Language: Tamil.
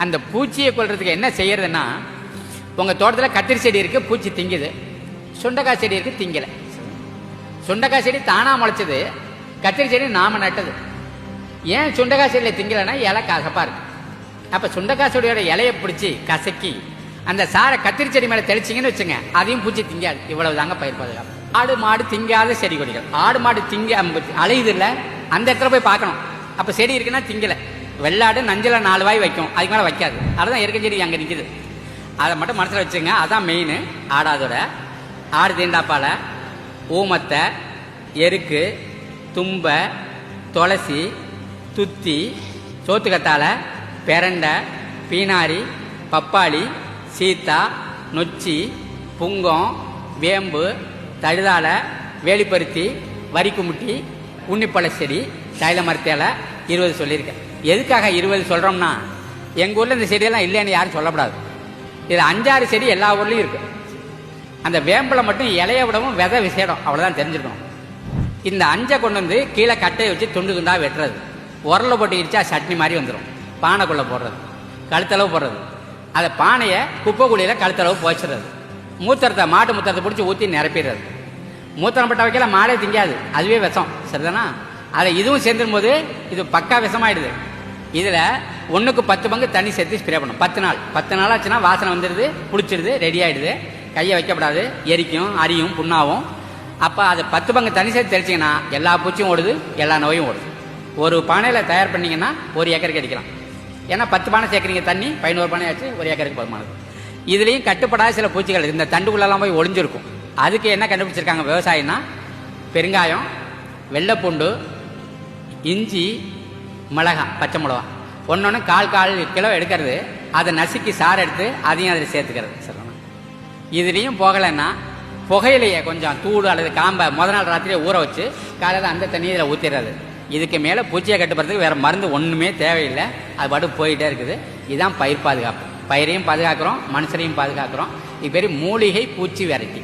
அந்த பூச்சியை கொல்றதுக்கு என்ன செய்யறதுன்னா, உங்கள் தோட்டத்தில் கத்திரி செடி இருக்குது, பூச்சி திங்குது. சுண்டைக்காய் செடி இருக்குது, திங்கலை. சுண்டைக்காய் செடி தானாக முளைச்சது, கத்திரி செடி நாம நட்டது. ஏன் சுண்டைக்காய் செடியில் திங்கலைன்னா இலை கசப்பாக இருக்கு. அப்போ சுண்டைக்காய் செடியோட இலையை பிடிச்சி கசக்கி அந்த சாரை கத்திரி செடி மேலே தெளிச்சிங்கன்னு வச்சுங்க, அதையும் பூச்சி திங்காது. இவ்வளவு தாங்க பயிர் பாதுகாப்பு. ஆடு மாடு திங்காத செடி கொடிகள். ஆடு மாடு திங்க அலையுது இல்லை, அந்த இடத்துல போய் பார்க்கணும். அப்போ செடி இருக்குன்னா திங்கலை. வெள்ளாடு நஞ்சில் 4 வாய் வைக்கும், அதுக்கு மேலே வைக்காது. அதுதான் இயற்கை செடி அங்கே நிற்கிது. அதை மட்டும் மனசில் வச்சுங்க. அதான் மெயின். ஆடாதோட ஆடு தீண்டாப்பாலை, ஊமத்தை, எருக்கு, தும்பை, துளசி, துத்தி, சோத்துக்கத்தாழை, பெரண்டை, பீனாரி, பப்பாளி, சீத்தா, நொச்சி, புங்கம், வேம்பு, தழுதாலை, வேலிப்பருத்தி, வரிக்குமுட்டி, உன்னிப்பழ செடி, தைல மரத்தேலை 20 சொல்லியிருக்கேன். எதுக்காக 20 சொல்கிறோம்னா, எங்கள் ஊரில் இந்த செடியெல்லாம் இல்லைன்னு யாரும் சொல்லக்கூடாது. இது 5-6 செடி எல்லா ஊர்லேயும் இருக்கு. அந்த வேம்பில் மட்டும் இலைய விடவும் விதை விசேடம், அவ்வளோதான் தெரிஞ்சுக்கணும். இந்த 5 கொண்டு வந்து கீழே கட்டையை வச்சு துண்டு துண்டாக வெட்டுறது, உரலை போட்டு இடிச்சா சட்னி மாதிரி வந்துடும். பானைக்குள்ளே போடுறது, கழுத்தளவு போடுறது. அதை பானையை குப்பை குழியில் கழுத்தளவு போய்ச்சிடுறது. மூத்திரத்தை, மாட்டு மூத்திரத்தை பிடிச்சி ஊற்றி நிரப்பிடுறது. மூத்திரம் பட்ட வைக்கல மாடே திங்காது, அதுவே விஷம். சரிதானா? அதை இதுவும் சேர்ந்துடும் போது இது பக்கா விஷமாயிடுது. இதில் 1க்கு 10 பங்கு தண்ணி சேர்த்து ஸ்ப்ரே பண்ணும். 10 நாள் ஆச்சுன்னா வாசனை வந்துடுது, குளிச்சிடுது, ரெடி ஆகிடுது. கையை வைக்கப்படாது, எரிக்கும், அரியும், புண்ணாவும். அப்போ அதை 10 பங்கு தண்ணி சேர்த்து தெளிச்சிங்கன்னா எல்லா பூச்சியும் ஓடுது, எல்லா நோயும் ஓடுது. ஒரு பானையில் தயார் பண்ணிங்கன்னா 1 ஏக்கருக்கு அடிக்கலாம். ஏன்னா 10 பானை சேர்க்குறீங்க தண்ணி, 11 பானை ஆச்சு, 1 ஏக்கருக்கு போதுமானது. இதுலேயும் கட்டுப்படாத சில பூச்சிகள் இந்த தண்டுக்குள்ளெல்லாம் போய் ஒளிஞ்சிருக்கும். அதுக்கு என்ன கண்டுபிடிச்சிருக்காங்க விவசாயின்னா, பெருங்காயம், வெள்ளைப்பூண்டு, இஞ்சி, மிளகா, பச்சை மிளகா ஒன்று 1/4 கிலோ எடுக்கிறது. அதை நசுக்கி சாறு எடுத்து அதையும் அதில் சேர்த்துக்கிறது. சொல்லணும். இதுலேயும் போகலைன்னா புகையிலையே கொஞ்சம் தூள் அல்லது காம்பை முதல் நாள் ராத்திரியே ஊற வச்சு காலையில் அந்த தண்ணியை இதில் ஊற்றிடுறது. இதுக்கு மேலே பூச்சியை கட்டுப்படுறதுக்கு வேறு மருந்து ஒன்றுமே தேவையில்லை. அது பாட்டு போயிட்டே இருக்குது. இதுதான் பயிர் பாதுகாப்பு. பயிரையும் பாதுகாக்கிறோம், மனுஷரையும் பாதுகாக்கிறோம். இது பேர் மூலிகை பூச்சி வெரைட்டி.